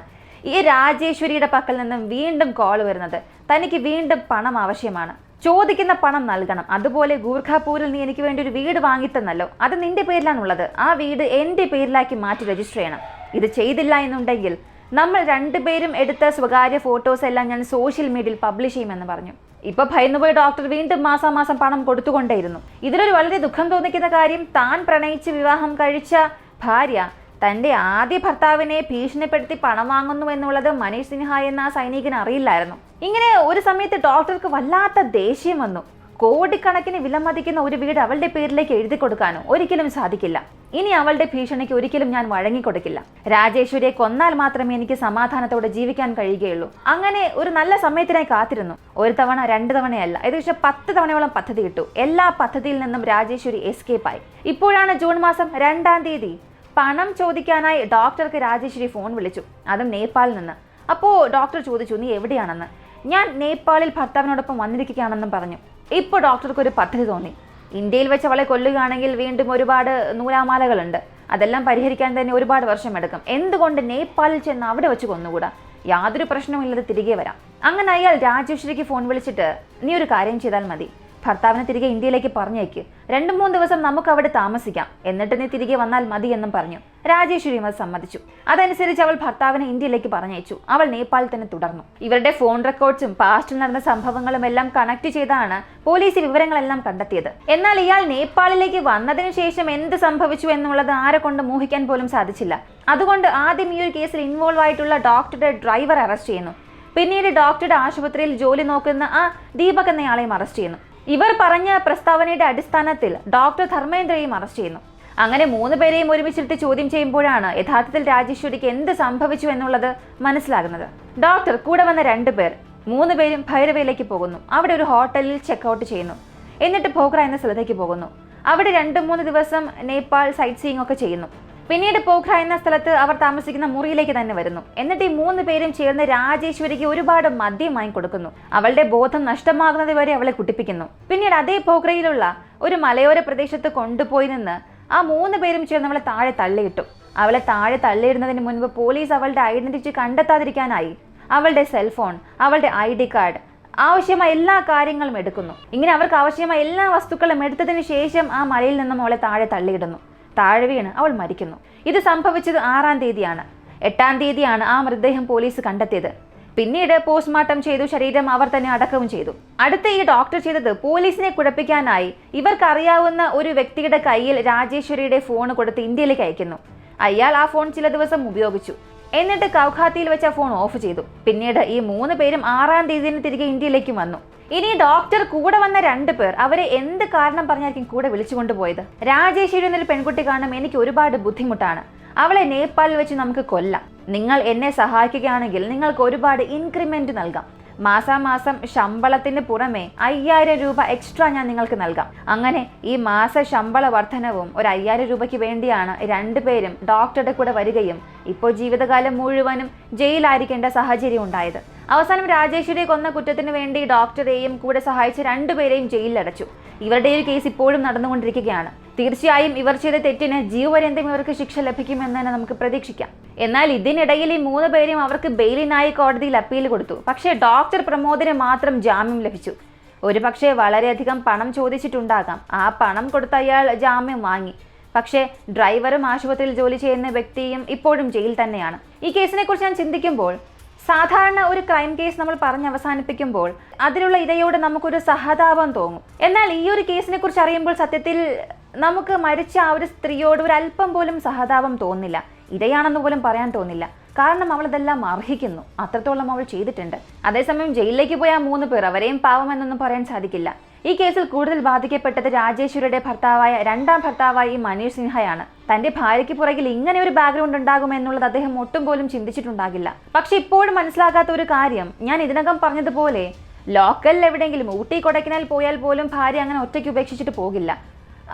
ഈ രാജേശ്വരിയുടെ പക്കൽ നിന്നും വീണ്ടും കോൾ വരുന്നത്. തനിക്ക് വീണ്ടും പണം ആവശ്യമാണ്, ചോദിക്കുന്ന പണം നൽകണം. അതുപോലെ ഗൂർഖാപൂരിൽ നീ എനിക്ക് വേണ്ടി ഒരു വീട് വാങ്ങിത്തന്നല്ലോ, അത് നിന്റെ പേരിലാണുള്ളത്, ആ വീട് എൻ്റെ പേരിലാക്കി മാറ്റി രജിസ്റ്റർ ചെയ്യണം. ഇത് ചെയ്തില്ല എന്നുണ്ടെങ്കിൽ നമ്മൾ രണ്ടുപേരും എടുത്ത സ്വകാര്യ ഫോട്ടോസ് എല്ലാം ഞാൻ സോഷ്യൽ മീഡിയയിൽ പബ്ലിഷ് ചെയ്യുമെന്ന് പറഞ്ഞു. ഇപ്പൊ ഭയന്നുപോയി ഡോക്ടർ വീണ്ടും മാസാമാസം പണം കൊടുത്തുകൊണ്ടേയിരുന്നു. ഇതിലൊരു വളരെ ദുഃഖം തോന്നിക്കുന്ന കാര്യം, താൻ പ്രണയിച്ച് വിവാഹം കഴിച്ച ഭാര്യ തന്റെ ആദ്യ ഭർത്താവിനെ ഭീഷണിപ്പെടുത്തി പണം വാങ്ങുന്നു എന്നുള്ളത് മനീഷ് സിൻഹ എന്ന ആ സൈനികന് അറിയില്ലായിരുന്നു. ഇങ്ങനെ ഒരു സമയത്ത് ഡോക്ടർക്ക് വല്ലാത്ത ദേഷ്യം വന്നു. കോടിക്കണക്കിന് വിലമതിക്കുന്ന ഒരു വീട് അവളുടെ പേരിലേക്ക് എഴുതി കൊടുക്കാനോ ഒരിക്കലും സാധിക്കില്ല. ഇനി അവളുടെ ഭീഷണിക്ക് ഒരിക്കലും ഞാൻ വഴങ്ങിക്കൊടുക്കില്ല. രാജേശ്വരിയെ കൊന്നാൽ മാത്രമേ എനിക്ക് സമാധാനത്തോടെ ജീവിക്കാൻ കഴിയുകയുള്ളൂ. അങ്ങനെ ഒരു നല്ല സമയത്തിനായി കാത്തിരുന്നു. ഒരു തവണ, 2 തവണയല്ല, ഏകദേശം 10 തവണയോളം പദ്ധതി ഇട്ടു. എല്ലാ പദ്ധതിയിൽ നിന്നും രാജേശ്വരി എസ്കേപ്പായി. ഇപ്പോഴാണ് ജൂൺ മാസം 2-ാം തീയതി പണം ചോദിക്കാനായി ഡോക്ടർക്ക് രാജേശ്വരി ഫോൺ വിളിച്ചു, അതും നേപ്പാളിൽ നിന്ന്. അപ്പോൾ ഡോക്ടർ ചോദിച്ചു, നീ എവിടെയാണെന്ന്. ഞാൻ നേപ്പാളിൽ ഭർത്താവിനോടൊപ്പം വന്നിരിക്കുകയാണെന്നും പറഞ്ഞു. ഇപ്പോൾ ഡോക്ടർക്ക് ഒരു പദ്ധതി തോന്നി. ഇന്ത്യയിൽ വെച്ച് അവളെ കൊല്ലുകയാണെങ്കിൽ വീണ്ടും ഒരുപാട് നൂലാമാലകളുണ്ട്, അതെല്ലാം പരിഹരിക്കാൻ തന്നെ ഒരുപാട് വർഷമെടുക്കും. എന്തുകൊണ്ട് നേപ്പാളിൽ ചെന്ന് അവിടെ വെച്ച് കൊന്നുകൂടാ? യാതൊരു പ്രശ്നവുമില്ലാതെ തിരികെ വരാം. അങ്ങനെ അയാൾ രാജേശ്വരിക്ക് ഫോൺ വിളിച്ചിട്ട്, നീ ഒരു കാര്യം ചെയ്താൽ മതി, ഭർത്താവിനെ തിരികെ ഇന്ത്യയിലേക്ക് പറഞ്ഞേക്ക്, 2-3 ദിവസം നമുക്ക് അവിടെ താമസിക്കാം, എന്നിട്ട് നീ തിരികെ വന്നാൽ മതി എന്നും പറഞ്ഞു. രാജേശ്വരിയും അത് സമ്മതിച്ചു. അതനുസരിച്ച് അവൾ ഭർത്താവിനെ ഇന്ത്യയിലേക്ക് പറഞ്ഞയച്ചു. അവൾ നേപ്പാളിൽ തന്നെ തുടർന്നു. ഇവരുടെ ഫോൺ റെക്കോർഡ്സും പാസ്റ്റിൽ നടന്ന സംഭവങ്ങളും എല്ലാം കണക്ട് ചെയ്താണ് പോലീസ് വിവരങ്ങളെല്ലാം കണ്ടെത്തിയത്. എന്നാൽ ഇയാൾ നേപ്പാളിലേക്ക് വന്നതിന് ശേഷം എന്ത് സംഭവിച്ചു എന്നുള്ളത് ആരെ കൊണ്ട് ഊഹിക്കാൻ പോലും സാധിച്ചില്ല. അതുകൊണ്ട് ആദ്യം ഈ ഒരു കേസിൽ ഇൻവോൾവ് ആയിട്ടുള്ള ഡോക്ടറുടെ ഡ്രൈവർ അറസ്റ്റ് ചെയ്യുന്നു. പിന്നീട് ഡോക്ടറുടെ ആശുപത്രിയിൽ ജോലി നോക്കുന്ന ആ ദീപക് എന്നയാളെയും അറസ്റ്റ് ചെയ്യുന്നു. ഇവർ പറഞ്ഞ പ്രസ്താവനയുടെ അടിസ്ഥാനത്തിൽ ഡോക്ടർ ധർമ്മേന്ദ്രയെയും അറസ്റ്റ് ചെയ്യുന്നു. അങ്ങനെ 3 പേരെയും ഒരുമിച്ചിട്ട് ചോദ്യം ചെയ്യുമ്പോഴാണ് യഥാർത്ഥത്തിൽ രാജേശ്വരിക്ക് എന്ത് സംഭവിച്ചു എന്നുള്ളത് മനസ്സിലാകുന്നത്. ഡോക്ടർ കൂടെ വന്ന 2 പേർ, 3 പേരും ഭൈരവയിലേക്ക് പോകുന്നു. അവിടെ ഒരു ഹോട്ടലിൽ ചെക്ക്ഔട്ട് ചെയ്യുന്നു. എന്നിട്ട് പോഖ്ര എന്ന സ്ഥലത്തേക്ക് പോകുന്നു. അവിടെ 2-3 ദിവസം നേപ്പാൾ സൈറ്റ് സീയിങ് ഒക്കെ ചെയ്യുന്നു. പിന്നീട് പോഖ്ര എന്ന സ്ഥലത്ത് അവർ താമസിക്കുന്ന മുറിയിലേക്ക് തന്നെ വരുന്നു. എന്നിട്ട് ഈ 3 പേരും ചേർന്ന് രാജേശ്വരിക്ക് ഒരുപാട് മദ്യം വാങ്ങിക്കൊടുക്കുന്നു. അവളുടെ ബോധം നഷ്ടമാകുന്നത് വരെ അവളെ കുടിപ്പിക്കുന്നു. പിന്നീട് അതേ പോഖ്രയിലുള്ള ഒരു മലയോര പ്രദേശത്ത് കൊണ്ടുപോയി നിന്ന് ആ 3 പേരും ചേർന്ന് അവളെ താഴെ തള്ളിയിട്ടു. അവളെ താഴെ തള്ളിയിടുന്നതിന് മുൻപ് പോലീസ് അവളുടെ ഐഡന്റിറ്റി കണ്ടെത്താതിരിക്കാനായി അവളുടെ സെൽഫോൺ, അവളുടെ ID കാർഡ്, ആവശ്യമായ എല്ലാ കാര്യങ്ങളും എടുക്കുന്നു. ഇങ്ങനെ അവർക്ക് ആവശ്യമായ എല്ലാ വസ്തുക്കളും എടുത്തതിന് ശേഷം ആ മലയിൽ നിന്നും അവളെ താഴെ തള്ളിയിടുന്നു. താഴെ വീണ് അവൾ മരിക്കുന്നു. ഇത് സംഭവിച്ചത് 6-ാം തീയതിയാണ്. 8-ാം തീയതിയാണ് ആ മൃതദേഹം പോലീസ് കണ്ടെത്തിയത്. പിന്നീട് പോസ്റ്റ്മോർട്ടം ചെയ്തു, ശരീരം അവർ തന്നെ അടക്കവും ചെയ്തു. അടുത്ത ഈ ഡോക്ടർ ചെയ്തത് പോലീസിനെ കുഴപ്പിക്കാനായി ഇവർക്കറിയാവുന്ന ഒരു വ്യക്തിയുടെ കയ്യിൽ രാജേശ്വരിയുടെ ഫോൺ കൊടുത്ത് ഇന്ത്യയിലേക്ക് അയക്കുന്നു. അയാൾ ആ ഫോൺ ചില ദിവസം ഉപയോഗിച്ചു. എന്നിട്ട് കൗഹാത്തിയിൽ വെച്ച് ആ ഫോൺ ഓഫ് ചെയ്തു. പിന്നീട് ഈ 3 പേരും 6-ാം തീയതിന് തിരികെ ഇന്ത്യയിലേക്ക് വന്നു. ഇനി ഡോക്ടർ കൂടെ വന്ന 2 പേർ അവരെ എന്ത് കാരണം പറഞ്ഞായിരിക്കും കൂടെ വിളിച്ചുകൊണ്ടുപോയത്? രാജേശ്വരി എന്നൊരു പെൺകുട്ടി കാണും, എനിക്ക് ഒരുപാട് ബുദ്ധിമുട്ടാണ്, അവളെ നേപ്പാളിൽ വെച്ച് നമുക്ക് കൊല്ലാം, നിങ്ങൾ എന്നെ സഹായിക്കുകയാണെങ്കിൽ നിങ്ങൾക്ക് ഒരുപാട് ഇൻക്രിമെന്റ് നൽകാം, മാസാമാസം ശമ്പളത്തിന് പുറമെ 5000 രൂപ എക്സ്ട്രാ ഞാൻ നിങ്ങൾക്ക് നൽകാം. അങ്ങനെ ഈ മാസ ശമ്പള വർധനവും ഒരു 5000 രൂപയ്ക്ക് വേണ്ടിയാണ് 2 പേരും ഡോക്ടറുടെ കൂടെ വരികയും ഇപ്പോൾ ജീവിതകാലം മുഴുവനും ജയിലായിരിക്കേണ്ട സാഹചര്യം ഉണ്ടായത്. അവസാനം രാജേശ്വരിയെ കൊന്ന കുറ്റത്തിന് വേണ്ടി ഡോക്ടറെയും കൂടെ സഹായിച്ച 2 പേരെയും ജയിലിലടച്ചു. ഇവരുടെ ഒരു കേസ് ഇപ്പോഴും നടന്നുകൊണ്ടിരിക്കുകയാണ്. തീർച്ചയായും ഇവർ ചെയ്ത തെറ്റിന് ജീവപര്യന്തം ഇവർക്ക് ശിക്ഷ ലഭിക്കുമെന്ന് തന്നെ നമുക്ക് പ്രതീക്ഷിക്കാം. എന്നാൽ ഇതിനിടയിൽ ഈ 3 പേരും അവർക്ക് ബെയിലിനായി കോടതിയിൽ അപ്പീൽ കൊടുത്തു. പക്ഷേ ഡോക്ടർ പ്രമോദിന് മാത്രം ജാമ്യം ലഭിച്ചു. ഒരുപക്ഷെ വളരെയധികം പണം ചോദിച്ചിട്ടുണ്ടാകാം. ആ പണം കൊടുത്ത അയാൾ ജാമ്യം വാങ്ങി. പക്ഷേ ഡ്രൈവറും ആശുപത്രിയിൽ ജോലി ചെയ്യുന്ന വ്യക്തിയും ഇപ്പോഴും ജയിലിൽ തന്നെയാണ്. ഈ കേസിനെ കുറിച്ച് ഞാൻ ചിന്തിക്കുമ്പോൾ, സാധാരണ ഒരു ക്രൈം കേസ് നമ്മൾ പറഞ്ഞ് അവസാനിപ്പിക്കുമ്പോൾ അതിലുള്ള ഇരയോട് നമുക്കൊരു സഹതാപം തോന്നും. എന്നാൽ ഈ ഒരു കേസിനെ കുറിച്ച് അറിയുമ്പോൾ സത്യത്തിൽ നമുക്ക് മരിച്ച ആ ഒരു സ്ത്രീയോട് ഒരു അല്പം പോലും സഹതാപം തോന്നില്ല. ഇരയാണെന്ന് പോലും പറയാൻ തോന്നില്ല. കാരണം അവൾ ഇതെല്ലാം അർഹിക്കുന്നു. അത്രത്തോളം അവൾ ചെയ്തിട്ടുണ്ട്. അതേസമയം ജയിലിലേക്ക് പോയ 3 പേർ, അവരെയും പാവമെന്നൊന്നും പറയാൻ സാധിക്കില്ല. ഈ കേസിൽ കൂടുതൽ ബാധിക്കപ്പെട്ടത് രാജേശ്വരിയുടെ രണ്ടാം ഭർത്താവായ ഈ മനീഷ് സിൻഹയാണ്. തന്റെ ഭാര്യയ്ക്ക് പുറകിൽ ഇങ്ങനെ ഒരു ബാക്ക്ഗ്രൗണ്ട് ഉണ്ടാകുമെന്നുള്ളത് അദ്ദേഹം ഒട്ടും പോലും ചിന്തിച്ചിട്ടുണ്ടാകില്ല. പക്ഷെ ഇപ്പോഴും മനസ്സിലാകാത്ത ഒരു കാര്യം, ഞാൻ ഇതിനകം പറഞ്ഞതുപോലെ ലോക്കലിൽ എവിടെയെങ്കിലും ഊട്ടി കൊടൈക്കനാൽ പോയാൽ പോലും ഭാര്യ അങ്ങനെ ഒറ്റയ്ക്ക് ഉപേക്ഷിച്ചിട്ട് പോകില്ല.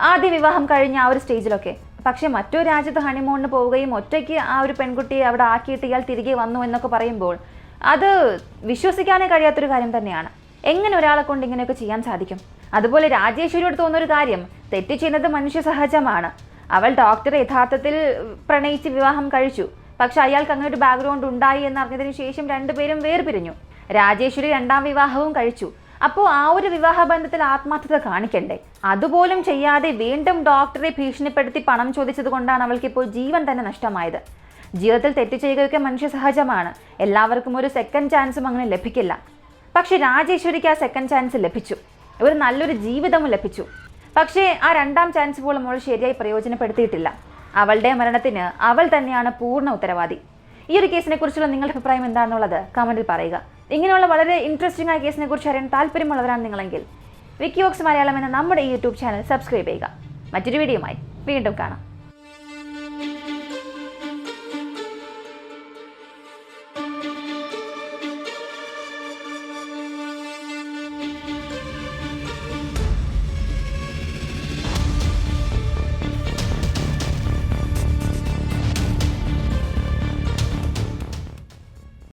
ആദ്യ വിവാഹം കഴിഞ്ഞ ആ ഒരു സ്റ്റേജിലൊക്കെ. പക്ഷെ മറ്റൊരു രാജ്യത്ത് ഹണിമൂണിന് പോവുകയും ഒറ്റയ്ക്ക് ആ ഒരു പെൺകുട്ടിയെ അവിടെ ആക്കിയിട്ട് ഇയാൾ തിരികെ വന്നു എന്നൊക്കെ പറയുമ്പോൾ അത് വിശ്വസിക്കാനേ കഴിയാത്തൊരു കാര്യം തന്നെയാണ്. എങ്ങനെ ഒരാളെ കൊണ്ട് ഇങ്ങനെയൊക്കെ ചെയ്യാൻ സാധിക്കും? അതുപോലെ രാജേശ്വരിയോട് തോന്നുന്നൊരു കാര്യം, തെറ്റ് ചെയ്യുന്നത് മനുഷ്യ സഹജമാണ്. അവൾ ഡോക്ടറെ യഥാർത്ഥത്തിൽ പ്രണയിച്ച് വിവാഹം കഴിച്ചു. പക്ഷെ അയാൾക്ക് അങ്ങനെ ഒരു ബാക്ക്ഗ്രൗണ്ട് ഉണ്ടായി എന്നറിഞ്ഞതിന് ശേഷം 2 പേരും വേർപിരിഞ്ഞു. രാജേശ്വരി 2ാം വിവാഹവും കഴിച്ചു. അപ്പോൾ ആ ഒരു വിവാഹ ബന്ധത്തിൽ ആത്മാർത്ഥത കാണിക്കണ്ടേ? അതുപോലും ചെയ്യാതെ വീണ്ടും ഡോക്ടറെ ഭീഷണിപ്പെടുത്തി പണം ചോദിച്ചത് കൊണ്ടാണ് അവൾക്കിപ്പോൾ ജീവൻ തന്നെ നഷ്ടമായത്. ജീവിതത്തിൽ തെറ്റ് ചെയ്യുകയൊക്കെ മനുഷ്യ സഹജമാണ്. എല്ലാവർക്കും ഒരു സെക്കൻഡ് ചാൻസും അങ്ങനെ ലഭിക്കില്ല. പക്ഷെ രാജേശ്വരിക്ക് ആ സെക്കൻഡ് ചാൻസ് ലഭിച്ചു. ഒരു നല്ലൊരു ജീവിതവും ലഭിച്ചു. പക്ഷേ ആ 2ാം ചാൻസ് പോലും അവൾ ശരിയായി പ്രയോജനപ്പെടുത്തിയിട്ടില്ല. അവളുടെ മരണത്തിന് അവൾ തന്നെയാണ് പൂർണ്ണ ഉത്തരവാദി. ഈ ഒരു കേസിനെ കുറിച്ചുള്ള നിങ്ങളുടെ അഭിപ്രായം എന്താണെന്നുള്ളത് കമന്റിൽ പറയുക. ഇങ്ങനെയുള്ള വളരെ ഇൻട്രസ്റ്റിംഗ് ആയ കേസിനെ കുറിച്ച് അറിയാൻ താല്പര്യമുള്ളവരാണ് നിങ്ങളെങ്കിൽ വിക്കിവോക്സ് മലയാളം എന്ന നമ്മുടെ ഈ യൂട്യൂബ് ചാനൽ സബ്സ്ക്രൈബ് ചെയ്യുക. മറ്റൊരു വീഡിയോയുമായി വീണ്ടും കാണാം.